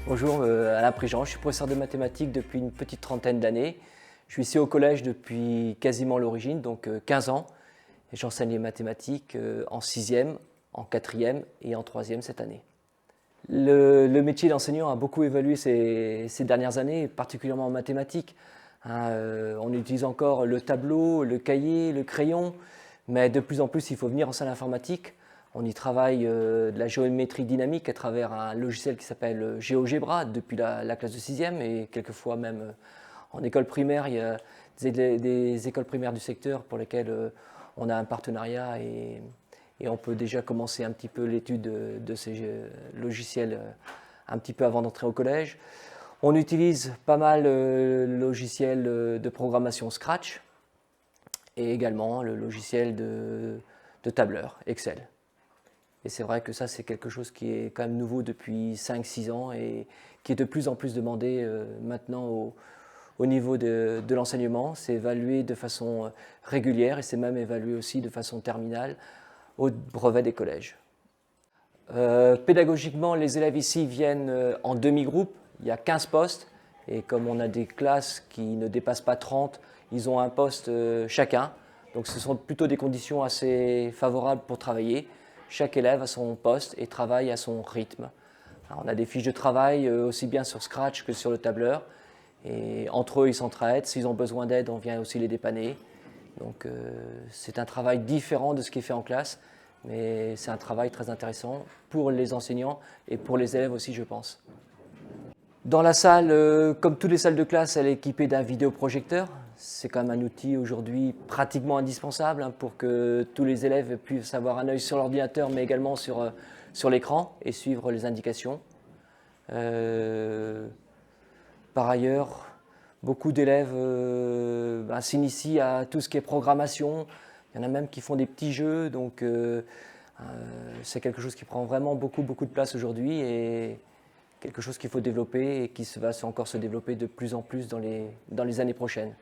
Bonjour, Alain Prigent, je suis professeur de mathématiques depuis une petite trentaine d'années. Je suis ici au collège depuis quasiment l'origine, donc 15 ans. Et j'enseigne les mathématiques en 6e, en 4e et en 3e cette année. Le métier d'enseignant a beaucoup évolué ces dernières années, particulièrement en mathématiques. On utilise encore le tableau, le cahier, le crayon, mais de plus en plus il faut venir en salle informatique. On y travaille de la géométrie dynamique à travers un logiciel qui s'appelle GeoGebra depuis la classe de 6e et quelquefois même en école primaire. Il y a des écoles primaires du secteur pour lesquelles on a un partenariat et on peut déjà commencer un petit peu l'étude de ces logiciels un petit peu avant d'entrer au collège. On utilise pas mal le logiciel de programmation Scratch et également le logiciel de tableur Excel. Et c'est vrai que ça, c'est quelque chose qui est quand même nouveau depuis 5-6 ans et qui est de plus en plus demandé maintenant au niveau de l'enseignement. C'est évalué de façon régulière et c'est même évalué aussi de façon terminale au brevet des collèges. Pédagogiquement, les élèves ici viennent en demi-groupe. Il y a 15 postes et comme on a des classes qui ne dépassent pas 30, ils ont un poste chacun. Donc ce sont plutôt des conditions assez favorables pour travailler. Chaque élève a son poste et travaille à son rythme. Alors, on a des fiches de travail aussi bien sur Scratch que sur le tableur. Et entre eux, ils s'entraident. S'ils ont besoin d'aide, on vient aussi les dépanner. Donc c'est un travail différent de ce qui est fait en classe, mais c'est un travail très intéressant pour les enseignants et pour les élèves aussi, je pense. Dans la salle, comme toutes les salles de classe, elle est équipée d'un vidéoprojecteur. C'est quand même un outil aujourd'hui pratiquement indispensable pour que tous les élèves puissent avoir un œil sur l'ordinateur, mais également sur l'écran et suivre les indications. Par ailleurs, beaucoup d'élèves s'initient à tout ce qui est programmation. Il y en a même qui font des petits jeux, donc c'est quelque chose qui prend vraiment beaucoup de place aujourd'hui et quelque chose qu'il faut développer et qui va encore se développer de plus en plus dans les années prochaines.